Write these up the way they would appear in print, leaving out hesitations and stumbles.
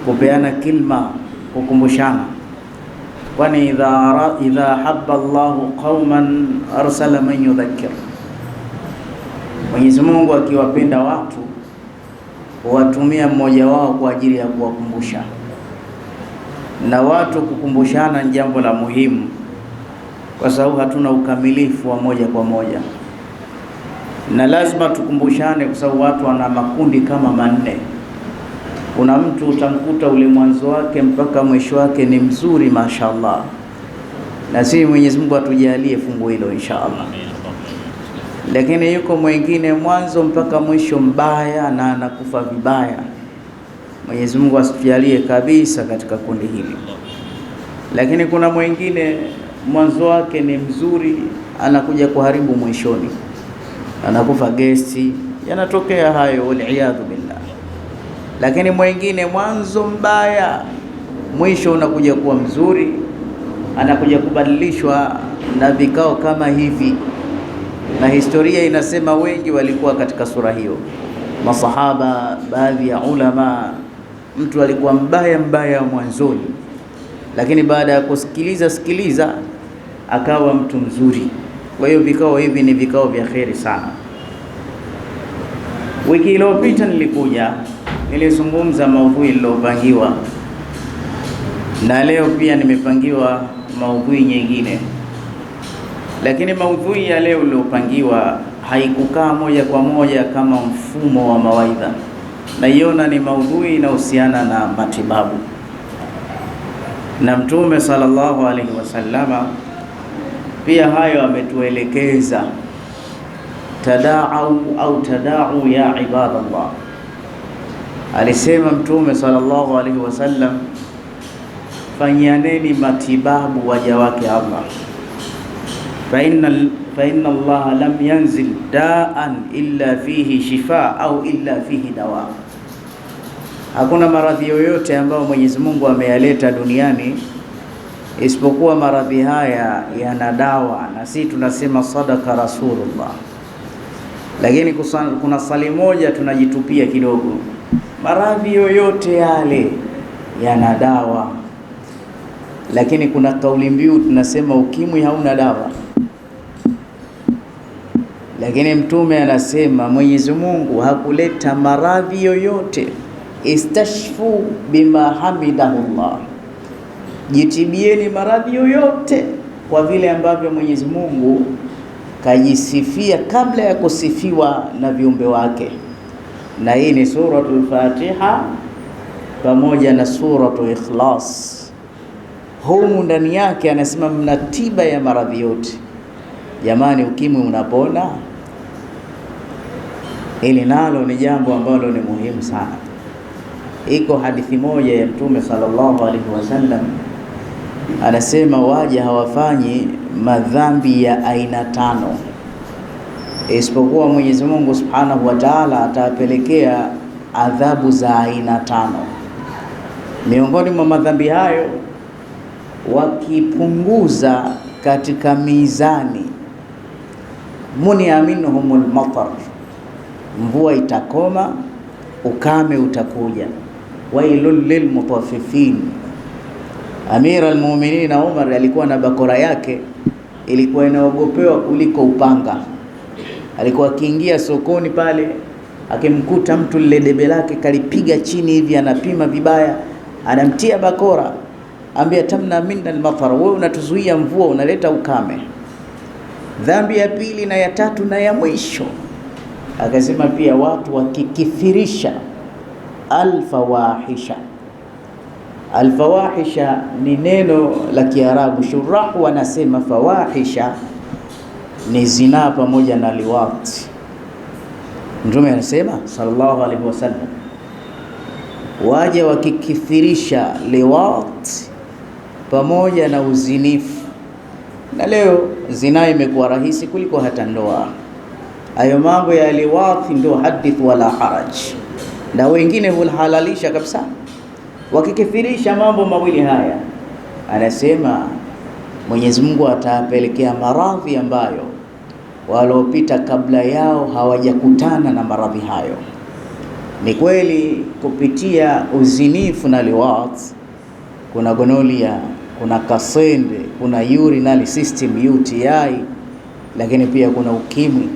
kupeana kilma, kukumbushana. Kwani idha habba Allahu qauman arsala man yudhakkir, Mwenyezi Mungu akiwapenda watu huwatumia mmoja wao kwa ajili ya kuwakumbusha. Na watu kukumbushana ni jambo la muhimu, kwa sababu hatuna ukamilifu wa moja kwa moja, na lazima tukumbushane, kwa sababu watu wana makundi kama manne. Kuna mtu utamkuta ule mwanzo wake mpaka mwisho wake ni mzuri, mashaallah, na sisi Mwenyezi Mungu atujalie fungu hilo inshallah. Lakini yuko mwingine mwanzo mpaka mwisho mbaya na anakufa vibaya. Mwenyezi Mungu asitujalie kabisa katika kundi hili. Lakini kuna mwingine mwanzo wake ni mzuri, anakuja kuharibu mwishoni, anakufa gesi. Yanatokea hayo, waliyadhu billah. Lakini mwingine mwanzo mbaya, mwisho unakuja kuwa mzuri, anakuja kubadilishwa na vikao kama hivi. Na historia inasema wengi walikuwa katika sura hiyo, masahaba, baadhi ya ulama. Mtu alikuwa mbaya mwanzoni, lakini baada ya kusikiliza akawa mtu mzuri. Kwa hiyo vikao hivi ni vikao vya kheri sana. Wiki iliyopita nilizungumza maudhui niliyopangiwa, na leo pia nimepangiwa maudhui nyingine. Lakini maudhui ya leo niliyopangiwa haikukaa moja kwa moja kama mfumo wa mawaidha. Naiona ni maudhui inahusiana na matibabu, na Mtume sallallahu alaihi wasallama pia hayo ametuelekeza, tada'u ya ibadallah. Alisema Mtume sallallahu alaihi wasallam, fanyaneni matibabu waja wake Allah, fa inna Allah lam yanzil da'an illa fihi shifa au illa fihi dawa. Hakuna maradhi yoyote ambayo Mwenyezi Mungu ameyaleta duniani isipokuwa maradhi haya yana dawa, na sisi tunasema sadaka Rasulullah. Lakini kuna swali moja tunajitupia kidogo, maradhi yoyote yale yana dawa, lakini kuna kauli mbiu tunasema ukimwi hauna dawa. Lakini Mtume anasema Mwenyezi Mungu hakuleta maradhi yoyote, istashfu bima hamidahullah, jitibieni maradhi yoyote kwa vile ambavyo Mwenyezi Mungu kajisifia kabla ya kusifiwa na viumbe wake. Na hii ni suratul Fatiha pamoja na suratul Ikhlas. Humu ndani yake anasema mna tiba ya maradhi yote. Jamani, ukimwi unapona? Hili nalo ni jambo ambalo ni muhimu sana. Iko hadithi moja ya Mtume sallallahu alaihi wasallam, anasema waja hawafanyi madhambi ya aina 5 isipokuwa Mwenyezi Mungu Subhanahu wa Ta'ala atawapelekea adhabu za aina 5. Miongoni mwa madhambi hayo, wakipunguza katika mizani, munia minhumul matar, mvua itakoma, ukame utakuja. Wailul lilmutaffifin. Amir al-Mu'minin Umar alikuwa na bakora yake, ilikuwa inaogopewa kuliko upanga. Alikuwa akiingia sokoni pale, akimkuta mtu lile debe lake kalipiga chini hivi, anapima vibaya, anamtia bakora, ambia tamna minna al-matar, wewe unatuzuia mvua, unaleta ukame. Dhambi ya pili na ya tatu na ya mwisho, akasema pia watu wakikithirisha alfawahisha. Alfawahisha ni neno la Kiarabu. Shurahu wanasema fawahisha ni zina pamoja na liwati. Mtume anasema sallallahu alaihi wasallam, waje wakikithirisha liwati pamoja na uzinifu. Na leo zina imekuwa rahisi kuliko hata ndoa. Hayo mambo ya liwati ndio hadith wala haraj, na wengine hulhalalisha kabisa. Wakikithirisha mambo mawili haya, anasema Mwenyezi Mungu atapelekea maradhi ambayo waliopita kabla yao hawajakutana na maradhi hayo. Ni kweli kupitia uzinifu na liwat kuna gonoria, kuna kaswende, kuna urinary system UTI, lakini pia kuna ukimwi,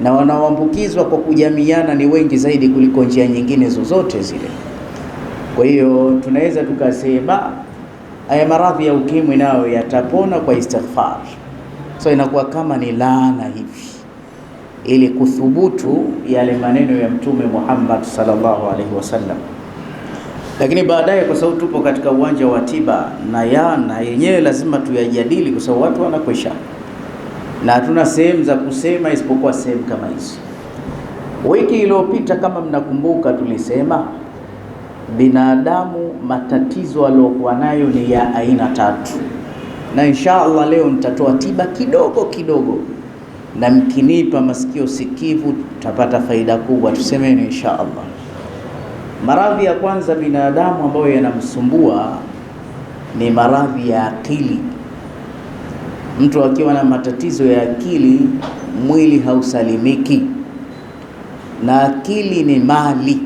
na wanaoambukizwa kwa kujamiana ni wengi zaidi kuliko njia nyingine zozote zile. Kwa hiyo tunaweza tukasema haya maradhi ya ukimwi nayo yatapona kwa istighfar. So inakuwa kama ni laana hivi, ili kuthubutu yale maneno ya Mtume Muhammad sallallahu alaihi wasallam. Lakini baadaye, kwa sababu tupo katika uwanja wa tiba na yenyewe lazima tuyajadili, kwa sababu watu wanakwisha na hatuna sehemu za kusema isipokuwa sehemu kama hizo. Wiki iliyopita kama mnakumbuka, tulisema binadamu matatizo aliyokuwa nayo ni ya aina 3, na inshallah leo nitatoa tiba kidogo kidogo, na mkinipa masikio sikivu tutapata faida kubwa, tusemeni inshallah. Maradhi ya kwanza binadamu ambayo yanamsumbua ni maradhi ya akili. Mtu akiwa na matatizo ya akili, mwili hausalimiki, na akili ni mali.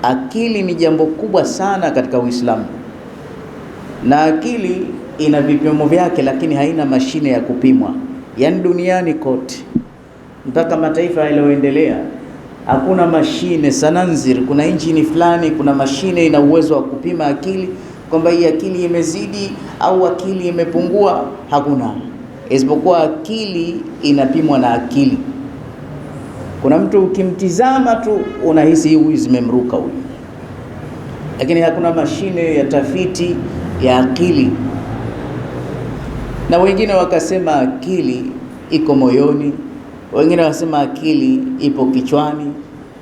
Akili ni jambo kubwa sana katika Uislamu, na akili ina vipimo vyake, lakini haina mashine ya kupimwa. Yaani duniani kote mpaka mataifa yaliyoendelea hakuna mashine sananzir, kuna injini fulani, kuna mashine ina uwezo wa kupima akili, kwamba hii akili imezidi au akili imepungua. Hakuna, isipokuwa akili inapimwa na akili. Kuna mtu ukimtizama tu unahisi huyu zimemruka huyu, lakini hakuna mashine ya tafiti ya akili. Na wengine wakasema akili iko moyoni, wengine wakasema akili ipo kichwani.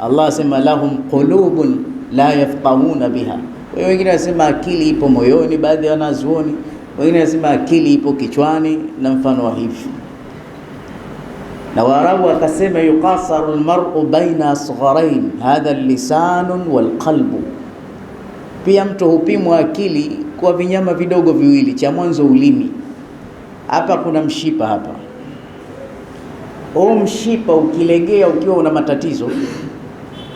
Allah asema lahum qulubun la yafqahuna biha. Wengine wasema akili ipo moyoni, baadhi ya wanazuoni. Wengine wasema akili ipo kichwani na mfano wa hivi. Na Waarabu wakasema yuqasaru almar'u baina asgharain, hadha lisanun walqalbu. Pia mtu hupimwa akili kwa vinyama vidogo viwili, cha mwanzo ulimi. Hapa kuna mshipa hapa. Mshipa ukilegea ukiwa una matatizo,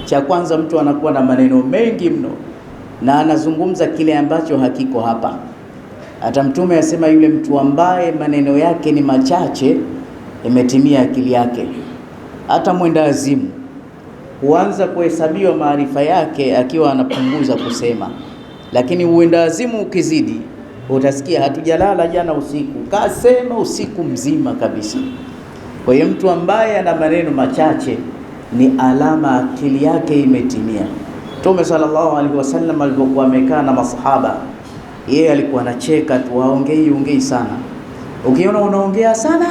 cha kwanza mtu anakuwa na maneno mengi mno na anazungumza kile ambacho hakiko hapa. Hata Mtume asema yule mtu ambaye maneno yake ni machache, imetimia akili yake. Hata mwenda azimu huanza kuhesabiwa maarifa yake akiwa anapunguza kusema, lakini uenda azimu ukizidi, utasikia hatujalala jana usiku, kasema usiku mzima kabisa. Kwa hiyo mtu ambaye ana maneno machache ni alama akili yake imetimia. Mtume sallallahu alaihi wasallam alipokuwa amekaa na masahaba, yeye alikuwa anacheka tu, haongei sana. Ukiona unaongea sana,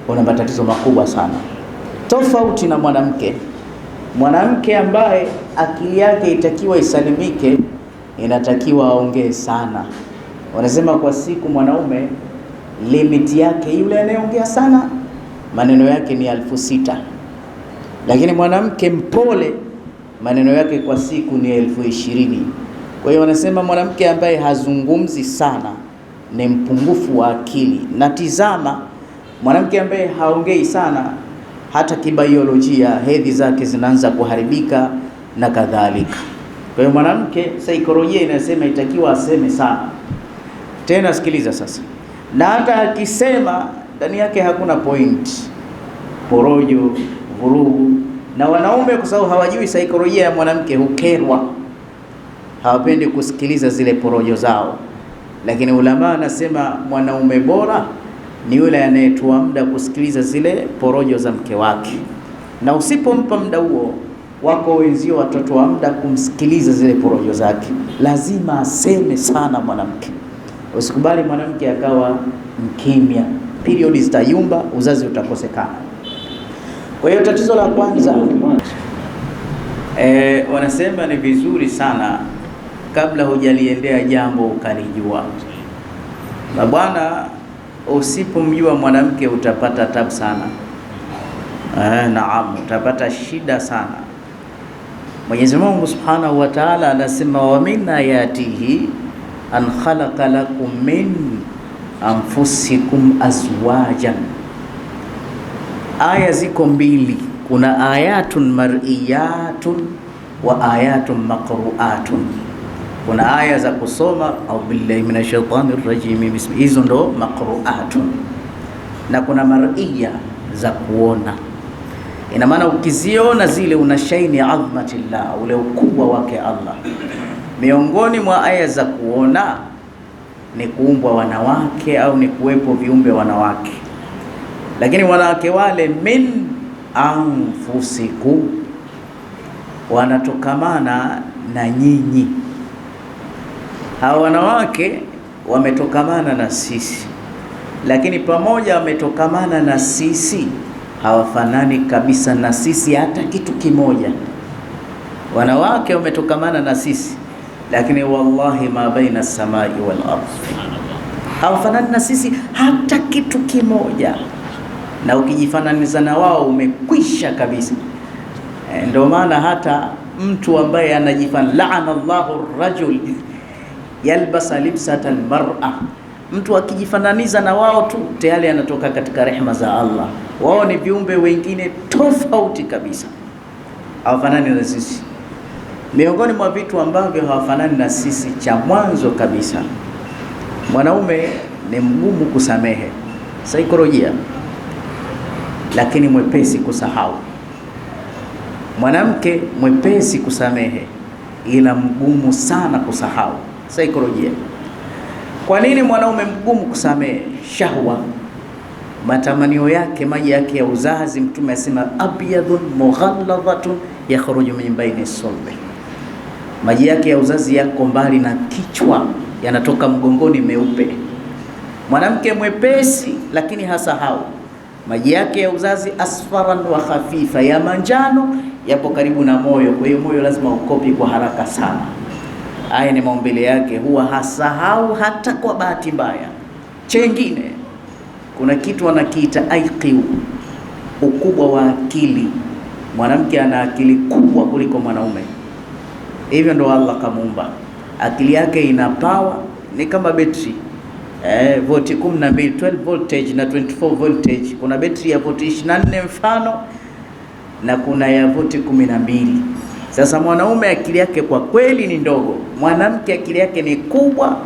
una matatizo makubwa sana. Tofauti na mwanamke ambaye akili yake itakiwa isalimike, inatakiwa aongee sana. Wanasema kwa siku mwanaume limit yake, yule anayeongea sana maneno yake ni 6,000, lakini mwanamke mpole maneno yake kwa siku ni 20,000. Kwa hiyo wanasema mwanamke ambaye hazungumzi sana ni mpungufu wa akili. Na tizama, mwanamke ambaye haongei sana, hata kibiolojia hedhi zake zinaanza kuharibika na kadhalika. Kwa hiyo mwanamke, saikolojia inasema itakiwa aseme sana. Tena sikiliza sasa, na hata akisema ndani yake hakuna point, porojo, vurugu. Na wanaume kwa sababu hawajui saikolojia ya mwanamke hukerwa, hawapendi kusikiliza zile porojo zao. Lakini ulama anasema mwanaume bora ni yule anayetoa muda kusikiliza zile porojo za mke wake, na usipompa muda huo, wako wenzio watoto wa muda kumsikiliza zile porojo zake. Lazima aseme sana mwanamke. Usikubali mwanamke akawa mkimya, period zitayumba, uzazi utakosekana. Kwa hiyo tatizo la kwanza, wanasema ni vizuri sana kabla hujaliendea jambo ukalijua. Na bwana, usipomjua mwanamke utapata tabu sana. Naam, utapata shida sana. Mwenyezi Mungu Subhanahu wa Ta'ala anasema wa min ayatihi an khalaqa lakum min anfusikum azwajan. Aya ziko mbili kuna ayatun mar'iyatun wa ayatun maqru'atun. Kuna aya za kusoma, au billahi minash shaitani rrajim, hizo ndo maqru'atun, na kuna mar'iya za kuona. Ina maana ukiziona zile unashaini azmatillah, ule ukubwa wake Allah. Miongoni mwa aya za kuona ni kuumbwa wanawake au ni kuwepo viumbe wanawake, lakini wanawake wale min anfusikum, wanatokamana na nyinyi. Hawa wanawake wametokamana na sisi, lakini pamoja wametokamana na sisi hawafanani kabisa na sisi hata kitu kimoja. Wanawake wametokamana na sisi, lakini wallahi ma baina samai wal ardh, hawafanani na sisi hata kitu kimoja, na ukijifananisha na wao umekwisha kabisa. Ndio maana hata mtu ambaye anajifanya la'ana Allahu rajul yalbasa libsata almar'a, mtu akijifananiza na wao tu tayari anatoka katika rehema za Allah. Wao ni viumbe wengine tofauti kabisa, hawafanani na sisi. Miongoni mwa vitu ambavyo hawafanani na sisi, cha mwanzo kabisa, mwanaume ni mgumu kusamehe saikolojia, lakini mwepesi kusahau. Mwanamke mwepesi kusamehe, ila mgumu sana kusahau saikolojia. Kwa nini mwanaume mgumu kusamehe? Shahwa, matamanio yake, maji yake ya uzazi. Mtume asema abyadun mughalladhatun yakhruju min baini sulbi, maji yake ya uzazi yako mbali na kichwa, yanatoka mgongoni meupe. Mwanamke mwepesi lakini hasahau, maji yake ya uzazi asfaran wa khafifa, ya manjano, yapo karibu na moyo. Kwa hiyo moyo lazima ukopi kwa haraka sana. Haya ni maumbile yake, huwa hasahau hata kwa bahati mbaya. Chengine, kuna kitu anakiita IQ, ukubwa wa akili. Mwanamke ana akili kubwa kuliko mwanaume, hivyo ndo Allah kamuumba. Akili yake ina power, ni kama betri volti 12, 12 voltage na 24 voltage. Kuna betri ya volti 24 mfano, na kuna ya volti 12. Sasa mwanaume akili yake kwa kweli ni ndogo, mwanamke akili yake ni kubwa,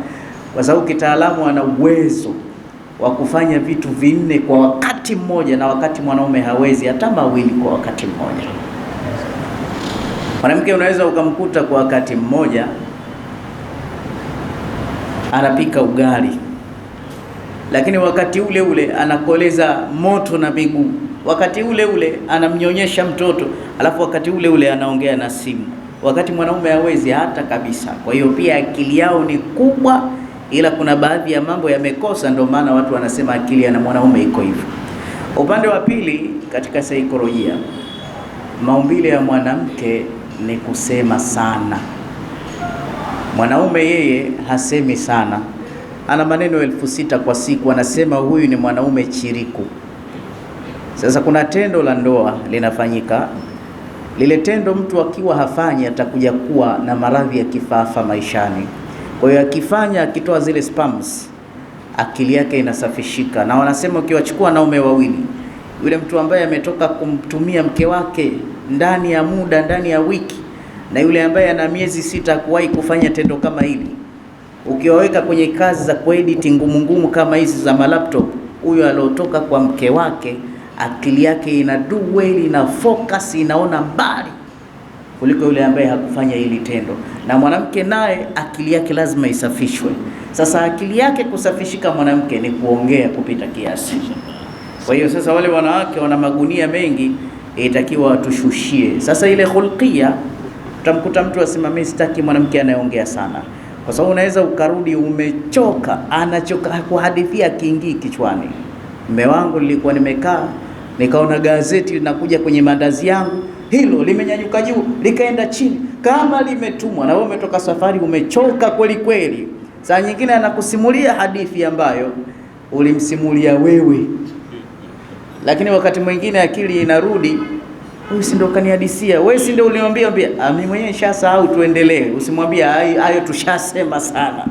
kwa sababu kitaalamu ana uwezo wa kufanya vitu vinne kwa wakati mmoja, na wakati mwanaume hawezi hata mawili kwa wakati mmoja. Mwanamke unaweza ukamkuta kwa wakati mmoja anapika ugali, lakini wakati ule ule anakoleza moto na miguu, wakati ule ule anamnyonyesha mtoto, alafu wakati ule ule anaongea na simu, wakati mwanaume hawezi hata kabisa. Kwa hiyo pia akili yao ni kubwa, ila kuna baadhi ya mambo yamekosa, ndio maana watu wanasema akili ya mwanaume iko hivyo. Upande wa pili, katika saikolojia, maumbile ya mwanamke ni kusema sana. Mwanaume yeye hasemi sana, ana maneno 6000 kwa siku, anasema huyu ni mwanaume chiriku. Sasa kuna tendo la ndoa linafanyika, lile tendo mtu akiwa hafanyi atakuja kuwa na maradhi ya kifafa maishani. Kwa hiyo akifanya, akitoa zile spams, akili yake inasafishika. Na wanasema ukiwachukua wanaume wawili, yule mtu ambaye ametoka kumtumia mke wake ndani ya muda, ndani ya wiki, na yule ambaye ana miezi 6 kuwahi kufanya tendo kama hili, ukiwaweka kwenye kazi za kuedit ngumu kama hizi za malaptop, huyo aliotoka kwa mke wake akili yake ina do well, ina focus, inaona mbali kuliko yule ambaye hakufanya hili tendo. Na mwanamke naye akili yake lazima isafishwe. Sasa akili yake kusafishika mwanamke ni kuongea kupita kiasi. Kwa hiyo sasa wale wanawake wana magunia mengi, itakiwa watushushie. Sasa ile khulqia, utamkuta mtu asema mimi sitaki mwanamke anayeongea sana, kwa sababu unaweza ukarudi umechoka, anachoka kuhadithia kiingii kichwani. Mume wangu nilikuwa nimekaa, nikaona gazeti linakuja kwenye mandazi yangu, hilo limenyanyuka juu likaenda chini kama limetumwa, na wewe umetoka safari umechoka kweli kweli. Saa nyingine anakusimulia hadithi ambayo ulimsimulia wewe, lakini wakati mwingine akili inarudi, wewe si ndio kanihadisia, wewe si ndio uliambia, mimi mwenyewe nishasahau, tuendelee. Usimwambie hayo tushasema sana.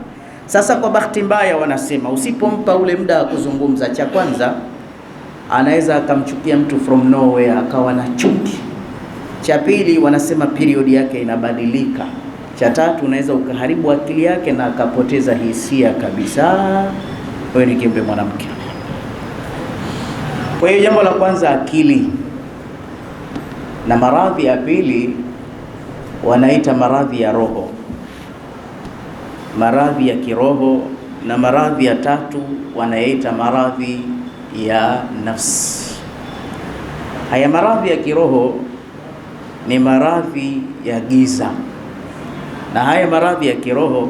Sasa kwa bahati mbaya wanasema usipompa ule muda wa kuzungumza, cha kwanza anaweza akamchukia mtu from nowhere akawa na chuki. Cha pili, wanasema period yake inabadilika. Cha tatu, unaweza ukaharibu akili yake na akapoteza hisia kabisa. Wewe ni kiumbe mwanamke. Kwa hiyo jambo la kwanza akili, na maradhi ya pili wanaita maradhi ya roho, maradhi ya kiroho, na maradhi ya tatu wanaita maradhi ya nafsi. Haya maradhi ya kiroho ni maradhi ya giza, na haya maradhi ya kiroho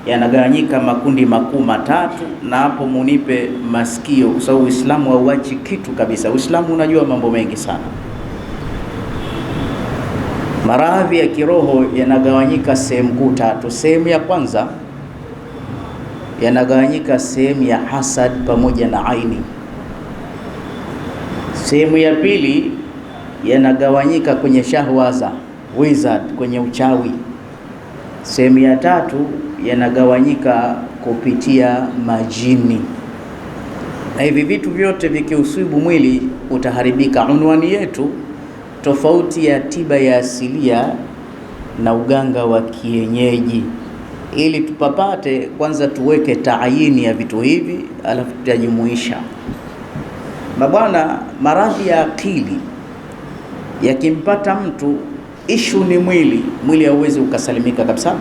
yanagawanyika makundi makuu matatu, na hapo munipe masikio kwa sababu Uislamu hauachi kitu kabisa. Uislamu unajua mambo mengi sana. Maradhi ya kiroho yanagawanyika sehemu kuu tatu. Sehemu ya kwanza yanagawanyika sehemu ya hasad pamoja na aini. Sehemu ya pili yanagawanyika kwenye shahwaza, wizard, kwenye uchawi. Sehemu ya tatu yanagawanyika kupitia majini. Na hivi vitu vyote vikiusibu mwili utaharibika. Unwani yetu tofauti ya tiba ya asilia na uganga wa kienyeji. Ili tupapate, kwanza tuweke taayini ya vitu hivi, alafu tutajumuisha. Mabwana, maradhi ya akili yakimpata mtu, ishu ni mwili hauwezi ukasalimika kabisa.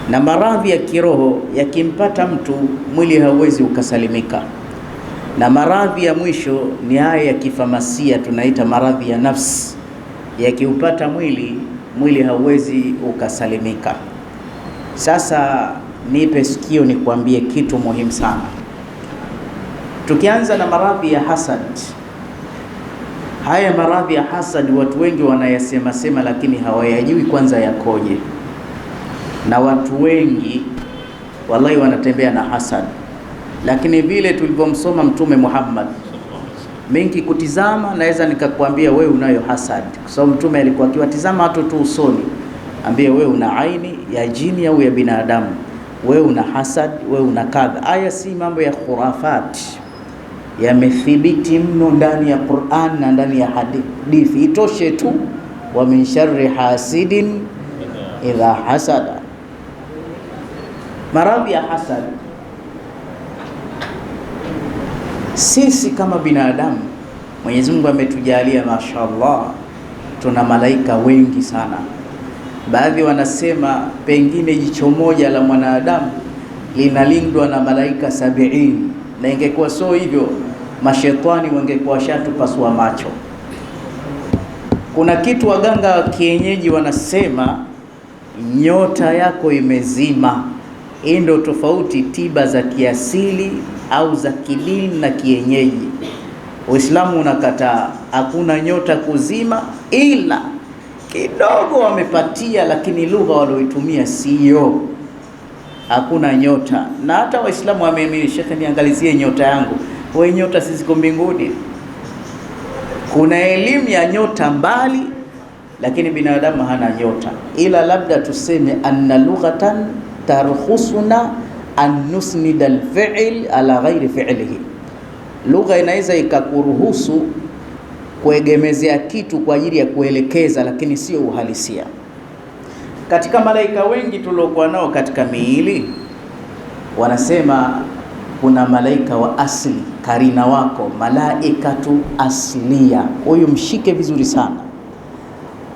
Na maradhi ya kiroho yakimpata mtu, mwili hauwezi ukasalimika. Na maradhi ya mwisho ni haya ya kifamasia, tunaita maradhi ya nafsi. Yakiupata mwili hauwezi ukasalimika. Sasa nipe sikio nikwambie kitu muhimu sana. Tukianza na maradhi ya hasad. Haya maradhi ya hasad watu wengi wanayasema sema, lakini hawayajui kwanza yakoje. Na watu wengi wallahi wanatembea na hasad, lakini vile tulivyomsoma Mtume Muhammad, mengi kutizama naweza nikakwambia wewe unayo hasad, kwa sababu Mtume alikuwa akiwatizama watu tu usoni, ambie wewe una aini ya jini au ya binadamu, wewe una hasad, wewe una kadha. Haya si mambo ya khurafat, yamethibiti mno ndani ya Qur'an na ndani ya hadithi. Itoshe tu, wa min sharri hasidin idha hasada. Maradhi ya hasad, sisi kama binadamu Mwenyezi Mungu ametujalia mashaallah, tuna malaika wengi sana. Baadhi wanasema pengine jicho moja la mwanadamu linalindwa na malaika 70, na ingekuwa so hivyo mashetani wangekuwa shatupasua macho. Kuna kitu waganga wa kienyeji wanasema, nyota yako imezima. Hii ndio tofauti tiba za kiasili au za kidini na kienyeji. Uislamu unakataa, hakuna nyota kuzima, ila kidogo wamepatia, lakini lugha walioitumia sio. Hakuna nyota. Na hata Waislamu wameamini, shekhe niangalizie nyota yangu. Wewe nyota sisi ziko mbinguni. Kuna elimu ya nyota mbali, lakini binadamu hana nyota, ila labda tuseme anna lughatan tarkhusuna an nusnida al-fi'l ala ghairi fi'lihi. Lugha inaweza ikakuruhusu kuegemezea kitu kwa ajili ya kuelekeza, lakini sio uhalisia. Katika malaika wengi tuliokuwa nao katika miili, wanasema kuna malaika wa asli, karina wako, malaikatu aslia. Huyu mshike vizuri sana.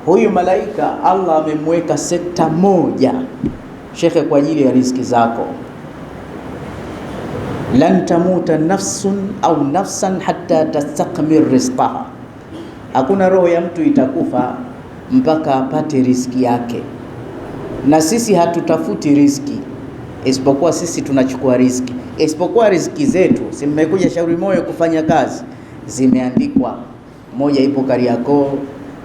Huyu malaika Allah amemweka sekta moja, shekhe, kwa ajili ya riziki zako. Lan tamuta nafsun au nafsan hatta tastakmir rizqaha. Hakuna roho ya mtu itakufa mpaka apate riziki yake. Na sisi hatutafuti riziki, isipokuwa sisi tunachukua riziki. Isipokuwa riziki zetu, si mmekuja Shauri Moyo kufanya kazi, zimeandikwa. Moja ipo Kariakoo,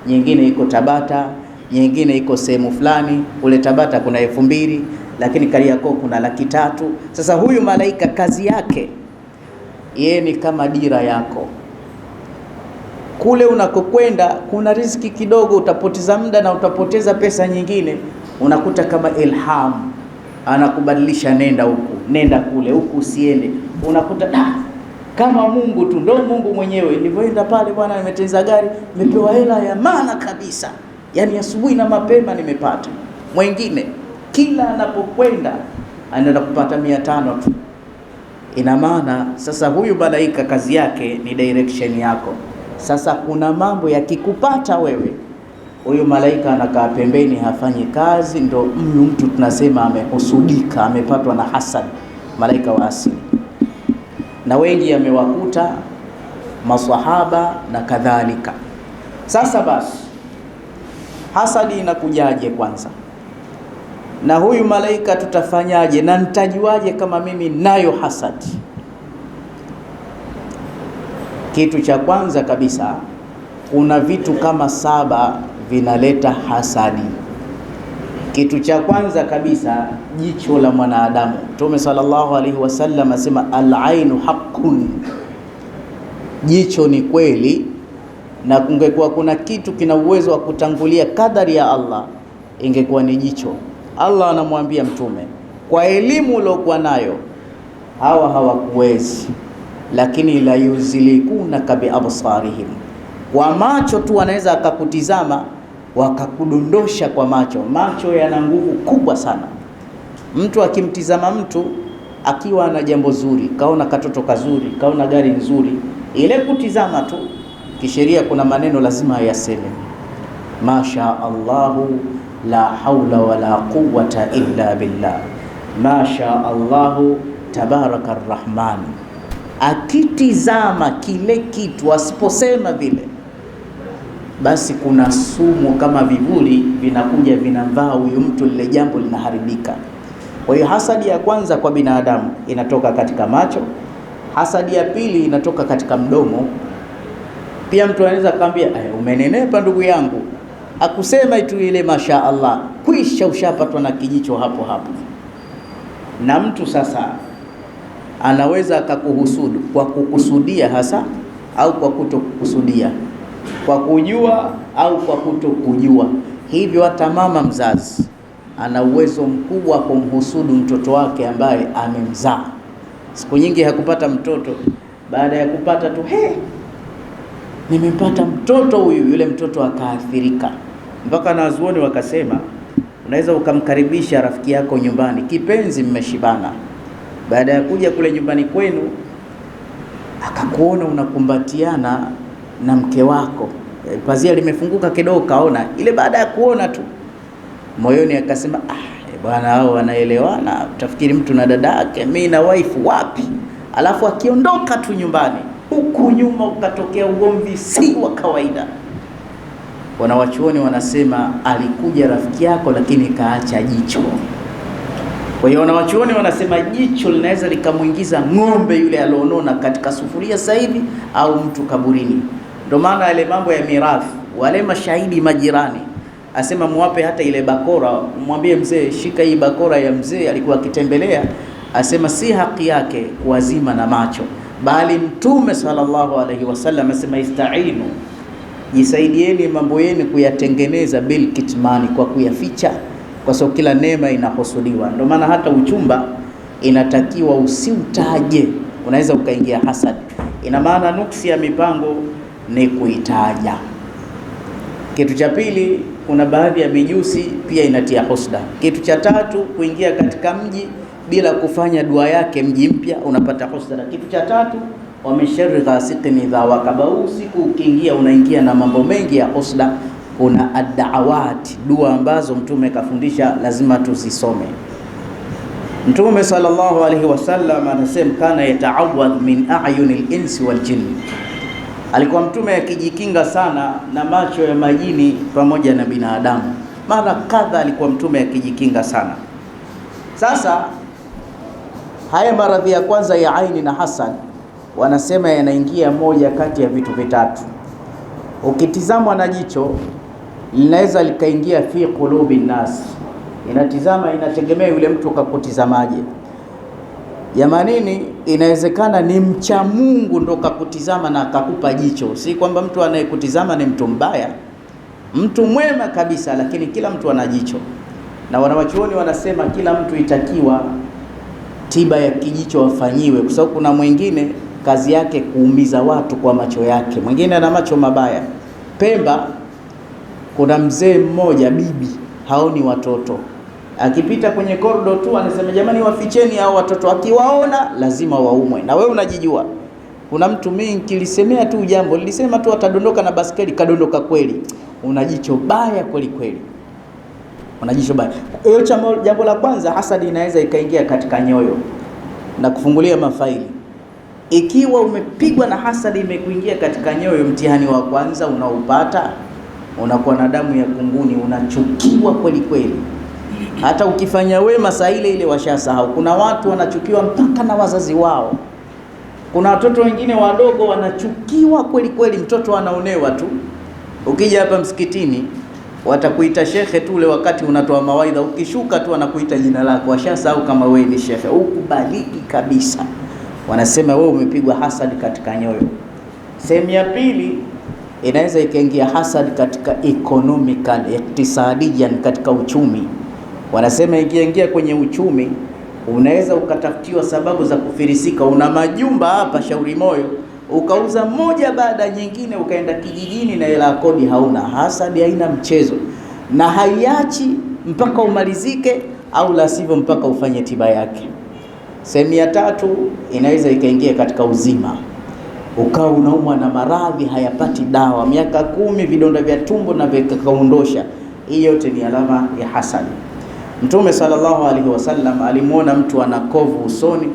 nyingine iko Tabata, nyingine iko sehemu fulani. Kule Tabata kuna 2000, lakini Kariakoo kuna 300,000. Sasa huyu malaika kazi yake, yeye ni kama dira yako. Kule unakokwenda kuna riziki kidogo, utapoteza muda na utapoteza pesa nyingine. Unakuta kama anakubadilisha, nenda huku, nenda kule, huku usiende. Unakuta kama Mungu tu, ndo Mungu mwenyewe. Nilipoenda pale bwana, nimetenza gari, nimepewa hela ya maana kabisa, yani asubuhi na mapema nimepata. Mwingine kila anapokwenda anaenda kupata 500 tu. Ina maana sasa huyu malaika kazi yake ni direction yako. Sasa kuna mambo yakikupata wewe, huyu malaika anakaa pembeni, hafanyi kazi. Ndo huyu mtu tunasema amehusudika, amepatwa na hasad, malaika wa asili. Na wengi amewakuta maswahaba na kadhalika. Sasa basi, hasadi inakujaje kwanza? Na huyu malaika tutafanyaje? Na nitajuaje kama mimi nayo hasadi? Kitu cha kwanza kabisa, kuna vitu kama 7 vinaleta hasadi. Kitu cha kwanza kabisa, jicho la mwanadamu. Mtume sallallahu alaihi wasallam asema al-ainu haqqun, jicho ni kweli. Na kungekuwa kuna kitu kina uwezo wa kutangulia kadari ya Allah, ingekuwa ni jicho. Allah anamwambia Mtume, kwa elimu uliokuwa nayo hawa hawakuwezi, lakini la yuzilikuna kabi absarihim, kwa macho tu wanaweza akakutizama wakakudondosha kwa macho. Macho yana nguvu kubwa sana. Mtu akimtizama mtu akiwa na jambo zuri, kaona katoto kazuri, kaona gari nzuri, ile kutizama tu, kisheria kuna maneno lazima ayaseme, masha Allahu la haula wala quwwata illa billah, masha Allahu tabaraka arrahman. Akitizama kile kitu, asiposema vile, basi kuna sumu kama vivuli vinakuja vinamvaa huyu mtu, lile jambo linaharibika. Kwa hiyo hasadi ya kwanza kwa binadamu inatoka katika macho. Hasadi ya pili inatoka katika mdomo. Pia mtu anaweza kumwambia umenenepa ndugu yangu, akusema itu ile masha Allah, kwisha ushapatwa na kijicho hapo hapo. Na mtu sasa anaweza akakuhusudu kwa kukusudia hasa au kwa kutokukusudia, kwa kujua au kwa kutokujua. Hivyo hata mama mzazi ana uwezo mkubwa kumhusudu mtoto wake ambaye amemzaa. Siku nyingi hakupata mtoto, baada ya kupata tu nimempata mtoto huyu, yule mtoto akaathirika. Mpaka na wazuoni wakasema unaweza ukamkaribisha rafiki yako nyumbani, kipenzi, mmeshibana, baada ya kuja kule nyumbani kwenu akakuona unakumbatiana na mke wako, pazia limefunguka kidogo, kaona ile, baada ya kuona tu moyoni akasema bwana hao wanaelewana, utafikiri mtu na dada yake, mimi na wife wapi? Alafu akiondoka tu nyumbani, huku nyuma ukatokea ugomvi si wa kawaida. Wanawachuoni wanasema alikuja rafiki yako lakini kaacha jicho. Kwa hiyo wanawachuoni wanasema jicho linaweza likamuingiza ng'ombe yule alionona katika sufuria sasa hivi, au mtu kaburini. Ndio maana yale mambo ya mirathi, wale mashahidi majirani, asema muwape hata ile bakora, mwambie mzee, shika hii bakora ya mzee alikuwa akitembelea. Asema si haki yake kuwazima na macho, bali Mtume sallallahu alaihi wasallam asema istainu, jisaidieni mambo yenu kuyatengeneza bil kitmani, kwa kuyaficha, kwa sababu kila neema inahusudiwa. Ndio maana hata uchumba inatakiwa usiutaje, unaweza ukaingia hasad. Ina maana nuksi ya mipango ni kuitaja. Kitu cha pili, kuna baadhi ya mijusi pia inatia husda. Kitu cha tatu, kuingia katika mji bila kufanya dua yake, mji mpya, unapata husda. Kitu cha tatu, wameshari ghasiqin idha waqaba, usiku ukiingia unaingia na mambo mengi ya husda. Kuna ad-da'awat, dua ambazo Mtume kafundisha lazima tuzisome. Mtume sallallahu alaihi wasallam anasema kana yata'awadh min a'yunil insi wal jinn, alikuwa Mtume akijikinga sana na macho ya majini pamoja na binadamu. Mara kadha alikuwa Mtume akijikinga sana. Sasa haya maradhi ya kwanza ya aini na hasad, wanasema yanaingia moja kati ya vitu vitatu. Ukitizamwa na jicho, linaweza likaingia fi qulubi nas, inatizama, inategemea yule mtu kakutizamaje. Jamanini, inawezekana ni mcha Mungu ndo kakutizama na akakupa jicho. Si kwamba mtu anayekutizama ni mtu mbaya, mtu mwema kabisa, lakini kila mtu ana jicho. Na wanawachuoni wanasema kila mtu itakiwa tiba ya kijicho wafanyiwe, kwa sababu kuna mwingine kazi yake kuumiza watu kwa macho yake. Mwingine ana macho mabaya. Pemba kuna mzee mmoja, bibi haoni watoto, akipita kwenye korido tu anasema jamani, waficheni hao watoto, akiwaona lazima waumwe. Na wewe unajijua. Kuna mtu mimi kilisemea tu jambo, nilisema tu atadondoka na baskeli, kadondoka kweli. Unajicho baya kweli kweli, unajicho baya. Hiyo jambo la kwanza, hasadi inaweza ikaingia katika nyoyo na kufungulia mafaili. Ikiwa umepigwa na hasadi imekuingia katika nyoyo, mtihani wa kwanza unaupata, unakuwa na damu ya kunguni, unachukiwa kweli kweli. Hata ukifanya wema saa ile ile washasahau. Kuna watu wanachukiwa mpaka na wazazi wao. Kuna watoto wengine wadogo wanachukiwa kweli kweli, mtoto anaonewa tu. Ukija hapa msikitini watakuita shekhe tu ule wakati unatoa mawaidha, ukishuka tu wanakuita jina lako, washasahau kama wewe ni shekhe. Ukubaliki kabisa. Wanasema wewe umepigwa hasad katika nyoyo. Sehemu ya pili, inaweza ikaingia hasad katika economical, iktisadiyan, katika uchumi. Wanasema ikiingia kwenye uchumi, unaweza ukatafutiwa sababu za kufirisika. Una majumba hapa Shauri Moyo, ukauza moja baada nyingine, ukaenda kijijini na hela kodi hauna. Hasadi haina mchezo na haiachi mpaka umalizike, au la sivyo mpaka ufanye tiba yake. Sehemu ya tatu, inaweza ikaingia katika uzima, ukawa unaumwa na maradhi hayapati dawa, miaka 10 vidonda vya tumbo na vikaondosha. Hii yote ni alama ya hasadi. Mtume sallallahu alaihi wasallam alimuona mtu ana kovu usoni,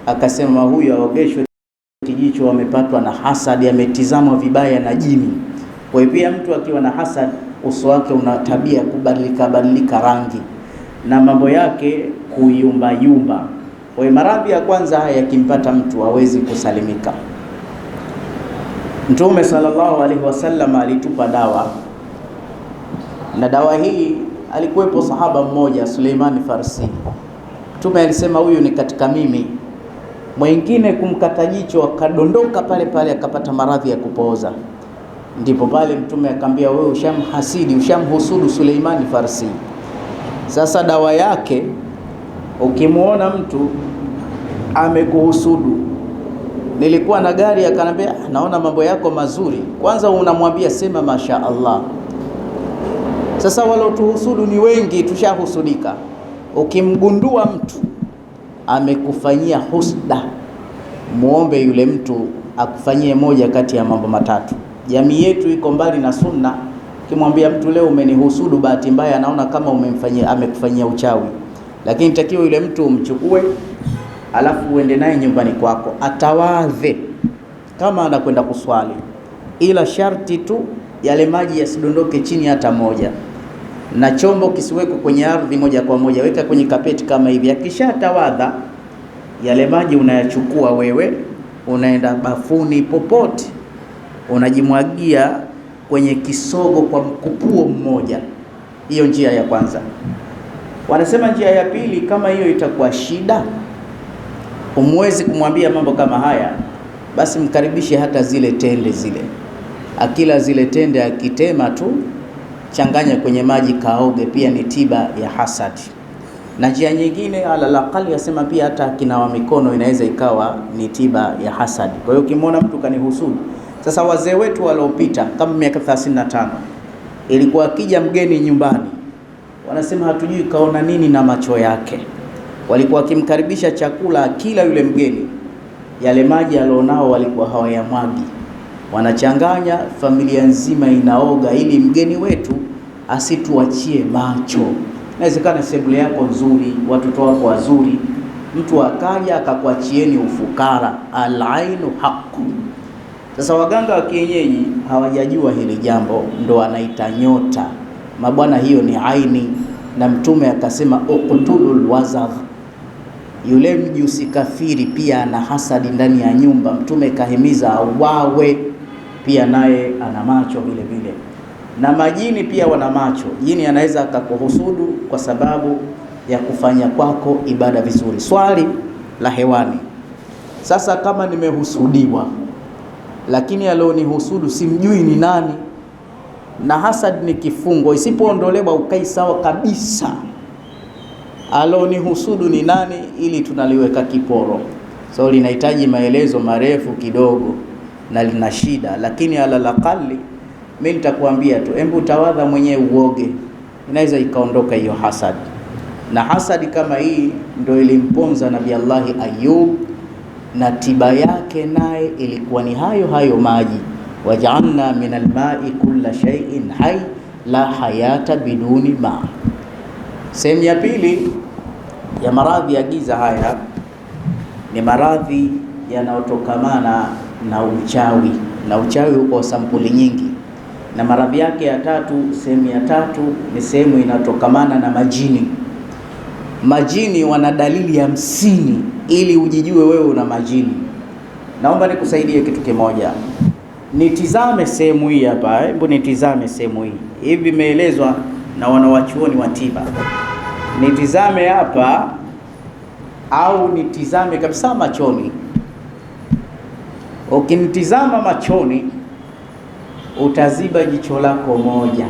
akasema huyu aogeshwe kijicho, amepatwa na hasadi, ametizamwa vibaya na jini. Kwa hiyo pia mtu akiwa na hasad, uso wake una tabia kubadilika rangi na mambo yake kuyumba yumba. Kwa hiyo maradhi ya kwanza haya yakimpata mtu hawezi kusalimika. Mtume sallallahu alaihi wasallam alitupa dawa, na dawa hii alikuwepo sahaba mmoja Suleiman Farsi. Mtume alisema huyu ni katika mimi. Mwingine kumkata jicho akadondoka pale pale akapata maradhi ya kupooza. Ndipo pale Mtume akamwambia, wewe ushamhasidi, ushamhusudu Suleiman Farsi. Sasa dawa yake, ukimuona mtu amekuhusudu, nilikuwa na gari akanambia naona mambo yako mazuri, kwanza unamwambia sema masha Allah. Sasa wale tuhusudu ni wengi, tushahusudika. Ukimgundua mtu amekufanyia husda, muombe yule mtu akufanyie moja kati ya mambo matatu. Jamii yetu iko mbali na sunna. Ukimwambia mtu leo umenihusudu, bahati mbaya anaona kama amekufanyia uchawi, lakini takiwa yule mtu umchukue, alafu uende naye nyumbani kwako, atawadhe kama anakwenda kuswali, ila sharti tu yale maji yasidondoke chini hata moja, na chombo kisiweko kwenye ardhi moja kwa moja, weka kwenye kapeti kama hivi. Akishatawadha yale maji unayachukua wewe, unaenda bafuni popote, unajimwagia kwenye kisogo kwa mkupuo mmoja. Hiyo njia ya kwanza. Wanasema njia ya pili, kama hiyo itakuwa shida, umwezi kumwambia mambo kama haya, basi mkaribishe hata zile tende zile. Akila zile tende, akitema tu, changanya kwenye maji kaoge, pia ni tiba ya hasadi. Na njia nyingine alalaqali yasema pia hata kinawa mikono inaweza ikawa ni tiba ya hasadi. Kwa hiyo ukimwona mtu kanihusudu. Sasa wazee wetu waliopita kama miaka 35, ilikuwa akija mgeni nyumbani, wanasema hatujui kaona nini na macho yake. Walikuwa wakimkaribisha chakula, kila yule mgeni, yale maji alionao walikuwa hawayamwagi, wanachanganya, familia nzima inaoga, ili mgeni wetu asituachie macho. Inawezekana sebule yako nzuri, watoto wako wazuri, mtu akaja akakuachieni ufukara. Al-ainu haqq. Sasa waganga wa kienyeji hawajajua hili jambo, ndo anaita nyota. Mabwana, hiyo ni aini, na Mtume akasema uqtulul wazagh. Yule mjusi kafiri pia ana hasadi ndani ya nyumba. Mtume kahimiza auawe, pia naye ana macho vile vile. Na majini pia wana macho. Jini anaweza akakuhusudu kwa sababu ya kufanya kwako ibada vizuri. Swali la hewani. Sasa kama nimehusudiwa, lakini alionihusudu simjui ni nani, na hasad ni kifungo, isipoondolewa ukai sawa kabisa, alionihusudu ni nani, ili tunaliweka kiporo. So linahitaji maelezo marefu kidogo na lina shida, lakini alalaqali mimi nitakwambia tu, hebu tawadha mwenyewe uoge, inaweza ikaondoka hiyo hasad. Na hasadi kama hii ndio ilimponza Nabii Allah Ayub, na tiba yake naye ilikuwa ni hayo maji. Waja'alna min alma'i kulla shay'in hayy la hayata biduni ma. Sehemu ya pili ya maradhi ya giza haya ni maradhi yanayotokamana na uchawi, na uchawi uko sampuli nyingi. Na maradhi yake ya tatu, sehemu ya tatu ni sehemu inayotokamana na majini. Majini wana dalili 50 ili ujijue wewe una majini. Naomba nikusaidie kitu kimoja. Nitizame sehemu hii hapa, hebu nitizame sehemu hii. Hivi imeelezwa na wanawachuoni wa tiba. Nitizame hapa au nitizame kabisa machoni. Ukinitizama machoni utaziba jicho lako moja.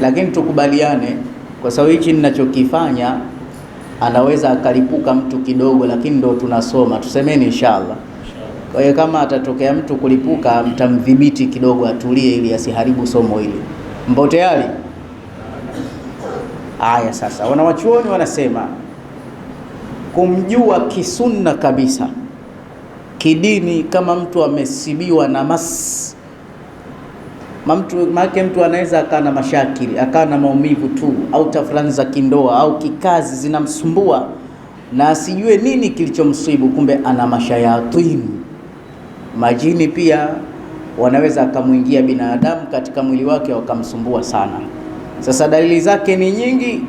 Lakini tukubaliane, kwa sababu hichi ninachokifanya anaweza akalipuka mtu kidogo, lakini ndo tunasoma, tusemeni inshallah. Kwa hiyo kama atatokea mtu kulipuka, mtamdhibiti kidogo atulie ili asiharibu somo hili. Mpo tayari? Aya, sasa wanawachuoni wanasema kumjua kisunna kabisa kidini, kama mtu amesibiwa na mtu anaweza akaa na mashakili, akaa na maumivu tu, au tafulani za kindoa au kikazi zinamsumbua na asijue nini kilichomsibu, kumbe ana mashayatini. Majini pia wanaweza akamwingia binadamu katika mwili wake wakamsumbua sana. Sasa dalili zake ni nyingi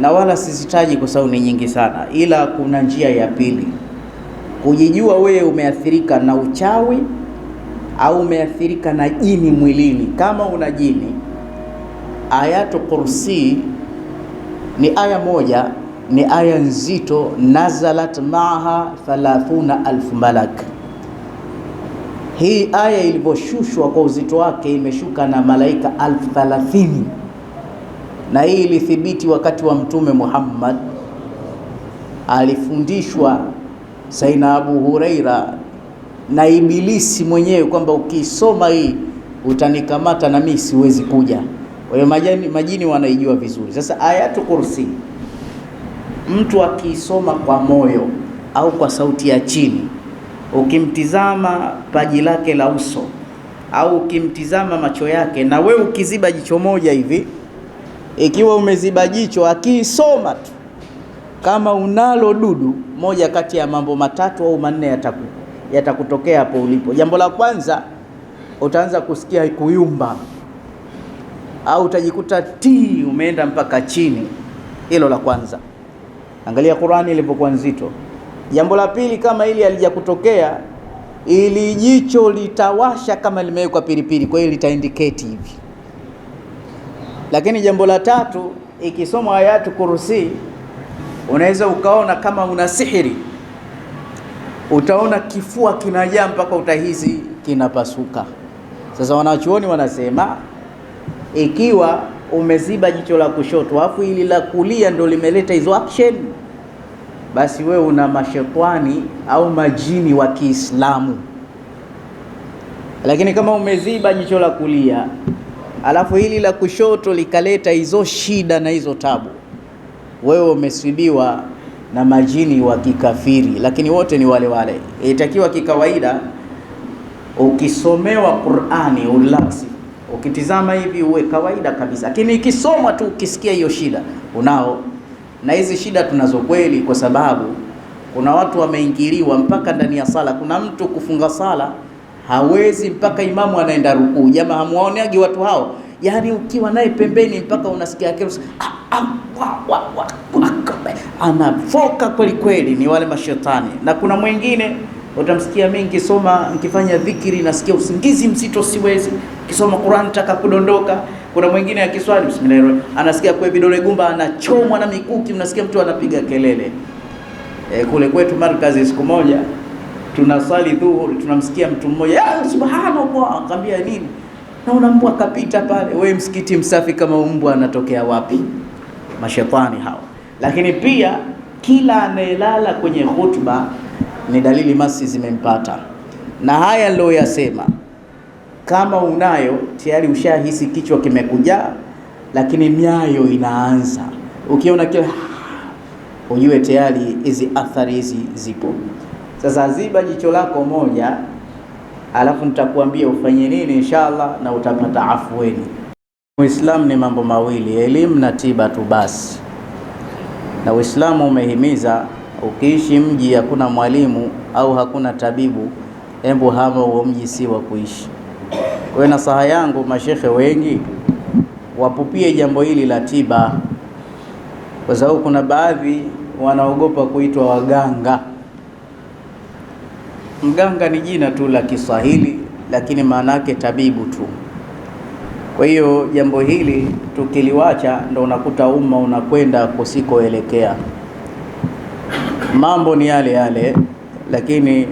na wala sizitaji kwa sababu ni nyingi sana, ila kuna njia ya pili kujijua wewe umeathirika na uchawi au umeathirika na jini mwilini. Kama una jini, Ayatul Kursi ni aya moja, ni aya nzito, nazalat maaha 30,000 malak. Hii aya ilivyoshushwa kwa uzito wake imeshuka na malaika 30,000, na hii ilithibiti wakati wa Mtume Muhammad. Alifundishwa Sayyidina Abu Huraira na Ibilisi mwenyewe kwamba ukisoma hii utanikamata na mimi siwezi kuja. Kwa hiyo majini wanaijua vizuri. Sasa Ayatul Kursi mtu akisoma kwa moyo au kwa sauti ya chini, ukimtizama paji lake la uso au ukimtizama macho yake, na wewe ukiziba jicho moja hivi, ikiwa umeziba jicho, akiisoma tu, kama unalo dudu, moja kati ya mambo matatu au manne yatakutokea hapo ulipo. Jambo la kwanza, utaanza kusikia kuyumba au utajikuta umeenda mpaka chini. Hilo la kwanza. Angalia Qur'ani ilipokuwa nzito. Jambo la pili, kama ili alijakutokea, ili jicho litawasha kama limewekwa pilipili, kwa hiyo litaindicate hivi. Lakini jambo la tatu, ikisoma Ayatul Kursi unaweza ukaona kama una sihiri, utaona kifua kinajaa mpaka utahisi kinapasuka. Sasa wanachuoni wanasema ikiwa umeziba jicho la kushoto afu ili la kulia ndo limeleta hizo action, basi wewe una mashetani au majini wa Kiislamu. Lakini kama umeziba jicho la kulia alafu hili la kushoto likaleta hizo shida na hizo tabu, wewe umesibiwa na majini wa kikafiri. Lakini wote ni wale wale. Itakiwa kikawaida ukisomewa Qur'ani urelax, ukitizama hivi uwe kawaida kabisa. Lakini ikisomwa tu ukisikia hiyo shida unao, na hizi shida tunazo kweli, kwa sababu kuna watu wameingiliwa mpaka ndani ya sala. Kuna mtu kufunga sala hawezi mpaka imamu anaenda rukuu. Jamaa hamuoneagi watu hao? Yaani ukiwa naye pembeni mpaka unasikia kerusi anafoka kweli kweli, ni wale mashetani. Na kuna mwingine utamsikia mimi nikifanya dhikiri nasikia usingizi mzito, siwezi kisoma Qur'an nataka kudondoka. Kuna mwingine akiswali bismillahirrahmanirrahim anasikia kwa vidole gumba anachomwa na mikuki, mnasikia mtu anapiga kelele. Kule kwetu markazi, siku moja tunasali dhuhuri, tunamsikia mtu mmoja subhanallah, akamwambia nini, naona mbwa kapita pale. Wewe msikiti msafi kama mbwa anatokea wapi? Mashetani hao. Lakini pia Kila anayelala kwenye khutba ni dalili masi zimempata. Na haya ndio yasema, kama unayo tayari ushahisi kichwa kimekujaa, lakini miayo inaanza, ukiona kile ujue tayari hizi athari hizi zipo. Sasa ziba jicho lako moja, alafu nitakuambia ufanye nini inshallah, na utapata afueni. Uislamu ni mambo mawili, elimu na tiba tu basi. Na Uislamu umehimiza ukiishi mji hakuna mwalimu au hakuna tabibu, embu hama huo mji si wa kuishi. Kwa nasaha yangu, mashekhe wengi wapupie jambo hili la tiba, kwa sababu kuna baadhi wanaogopa kuitwa waganga. Mganga ni jina tu la Kiswahili, lakini maana yake tabibu tu. Kwa hiyo jambo hili tukiliwacha, ndo unakuta umma unakwenda kusikoelekea. Mambo ni yale yale, lakini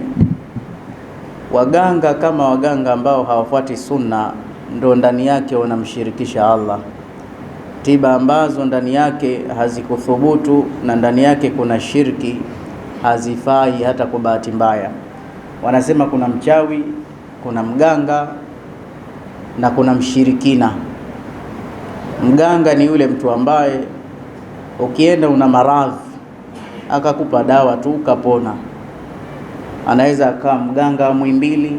waganga kama waganga ambao hawafuati sunna, ndo ndani yake wanamshirikisha Allah. Tiba ambazo ndani yake hazikuthubutu na ndani yake kuna shirki hazifai hata kwa bahati mbaya. Wanasema kuna mchawi, kuna mganga na kuna mshirikina. Mganga ni yule mtu ambaye ukienda una maradhi akakupa dawa tu ukapona. Anaweza akawa mganga Mwimbili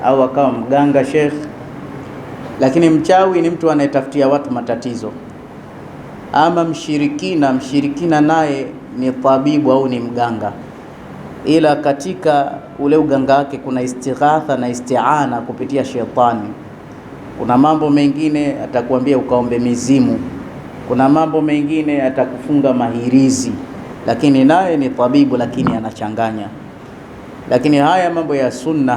au akawa mganga Sheikh. Lakini mchawi ni mtu anayetafutia watu matatizo. Ama mshirikina naye ni tabibu au ni mganga, ila katika ule uganga wake kuna istighatha na isti'ana kupitia shetani. Kuna mambo mengine atakwambia ukaombe mizimu, kuna mambo mengine atakufunga mahirizi, lakini naye ni tabibu, lakini anachanganya. Lakini haya mambo ya sunna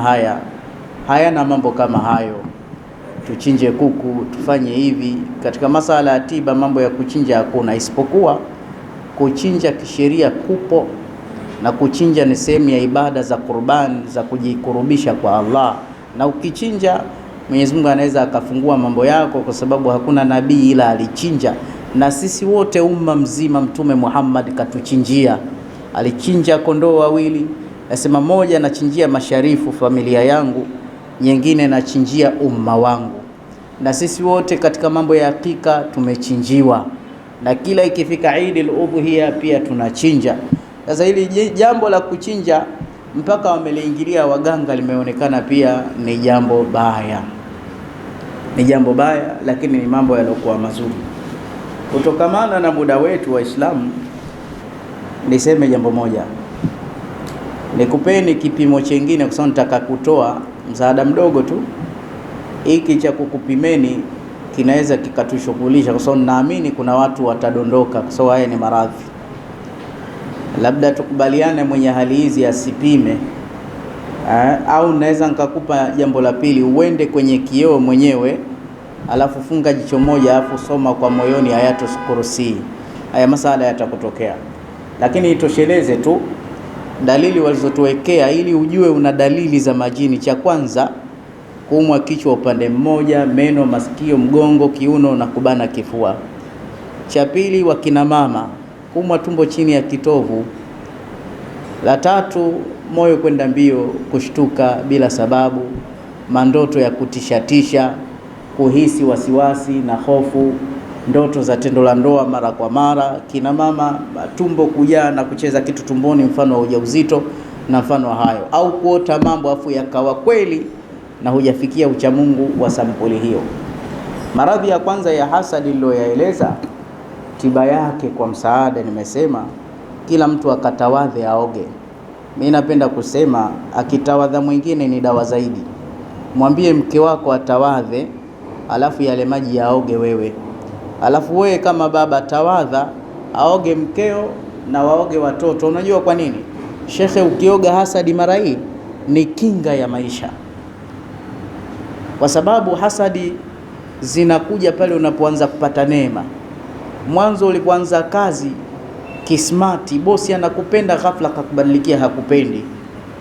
hayana mambo kama hayo. Tuchinje kuku, tufanye hivi. Katika masala ya tiba mambo ya kuchinja hakuna, isipokuwa kuchinja kisheria kupo, na kuchinja ni sehemu ya ibada za kurban za kujikurubisha kwa Allah. Na ukichinja Mwenyezi Mungu anaweza akafungua mambo yako, kwa sababu hakuna nabii ila alichinja. Na sisi wote umma mzima Mtume Muhammad katuchinjia. Alichinja kondoo wawili, nasema moja nachinjia masharifu familia yangu, nyingine nachinjia umma wangu. Na sisi wote katika mambo ya hakika tumechinjiwa, na kila ikifika Eid al-Udhiya pia tunachinja. Sasa hili jambo la kuchinja mpaka wameliingilia waganga limeonekana pia ni jambo baya. Ni jambo baya, lakini ni mambo yaliokuwa mazuri. Kutokamana na muda wetu wa Islamu, niseme jambo moja. Nikupeni kipimo chengine, kwa sababu nitaka kutoa msaada mdogo tu. Hiki cha kukupimeni kinaweza kikatushughulisha, kwa sababu naamini kuna watu watadondoka, kwa sababu haya ni maradhi. Labda tukubaliane mwenye hali hizi asipime, au naweza nikakupa jambo la pili, uende kwenye kioo mwenyewe, alafu funga jicho moja, alafu soma kwa moyoni Ayatul Kursi. Haya masala yatakutokea, lakini itosheleze tu dalili walizotuwekea ili ujue una dalili za majini. Cha kwanza, kuumwa kichwa upande mmoja, meno, masikio, mgongo, kiuno na kubana kifua. Cha pili, wakina mama kuumwa tumbo chini ya kitovu. La tatu, moyo kwenda mbio, kushtuka bila sababu, mandoto ya kutishatisha, kuhisi wasiwasi na hofu, ndoto za tendo la ndoa mara kwa mara. Kina mama tumbo kujaa na kucheza kitu tumboni, mfano wa ujauzito na mfano hayo, au kuota mambo afu yakawa kweli na hujafikia uchamungu wa sampuli hiyo. Maradhi ya kwanza ya hasadi niliyoyaeleza, tiba yake kwa msaada nimesema kila mtu akatawadhe aoge. Mimi napenda kusema akitawadha mwingine ni dawa zaidi. Mwambie mke wako atawadhe, alafu yale maji yaoge wewe. Alafu wewe kama baba tawadha, aoge mkeo na waoge watoto. Unajua kwa nini? Shekhe, ukioga hasadi mara hii ni kinga ya maisha. Kwa sababu hasadi zinakuja pale unapoanza kupata neema. Mwanzo ulipoanza kazi kismati, bosi anakupenda, ghafla kakubadilikia hakupendi,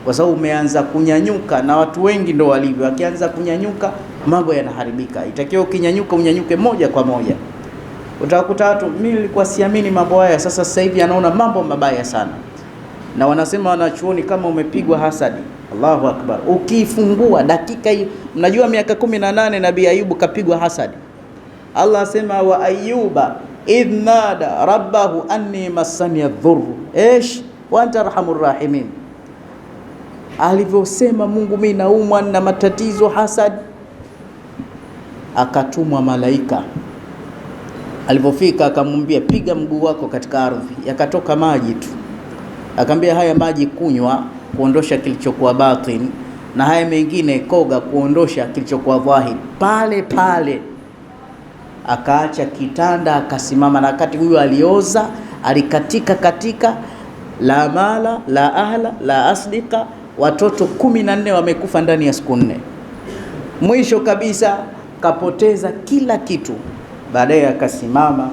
kwa sababu umeanza kunyanyuka. Na watu wengi ndo walivyo, akianza kunyanyuka mambo yanaharibika. Itakiwa ukinyanyuka unyanyuke moja kwa moja. Utakuta watu, mimi nilikuwa siamini mambo haya, sasa hivi anaona mambo mabaya sana. Na wanasema wanachuoni, kama umepigwa hasadi, Allahu akbar, ukifungua dakika hii, mnajua miaka 18 Nabii Ayubu kapigwa hasadi. Allah asema wa Ayuba idh nada rabbahu anni massani adh-dhurru wa anta arhamur rahimin. Alivyosema Mungu, mimi naumwa na matatizo hasad, akatumwa malaika. Alipofika akamwambia, piga mguu wako katika ardhi, yakatoka maji tu. Akamwambia, haya maji kunywa kuondosha kilichokuwa batin, na haya mengine koga kuondosha kilichokuwa dhahir. Pale pale akaacha kitanda akasimama, na wakati huyo alioza, alikatika la mala la ahla la asdika, watoto 14 wamekufa ndani ya siku 4. Mwisho kabisa kapoteza kila kitu. Baadaye akasimama.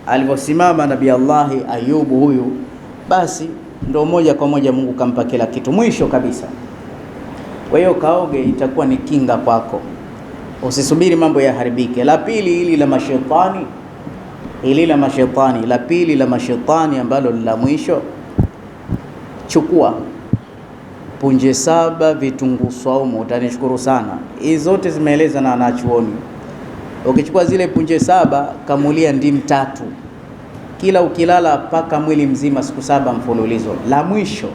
Aliposimama Nabii Allah Ayubu huyu, basi ndo moja kwa moja Mungu kampa kila kitu mwisho kabisa. Kwa hiyo kaoge, itakuwa ni kinga kwako, usisubiri mambo yaharibike. La pili hili la mashaitani, la pili la mashaitani ambalo la mwisho, chukua punje 7 vitunguu saumu. Utanishukuru sana, hizi zote zimeeleza na wanachuoni. Ukichukua zile punje 7, kamulia ndimu 3, kila ukilala paka mwili mzima siku 7 mfululizo. La mwisho,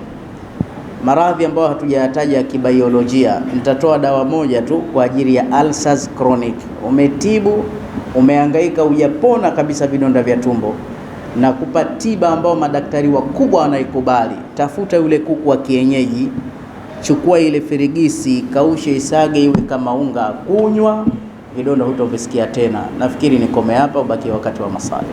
maradhi ambayo hatujayataja kibiolojia, nitatoa dawa moja tu kwa ajili ya ulcers chronic. Umetibu, umehangaika, hujapona kabisa vidonda vya tumbo, na kupa tiba ambao madaktari wakubwa wanaikubali. Tafuta yule kuku wa kienyeji, chukua ile firigisi, kaushe, isage iwe kama unga, kunywa, vidonda hutovisikia tena. Nafikiri nikome hapa, ubaki wakati wa maswali.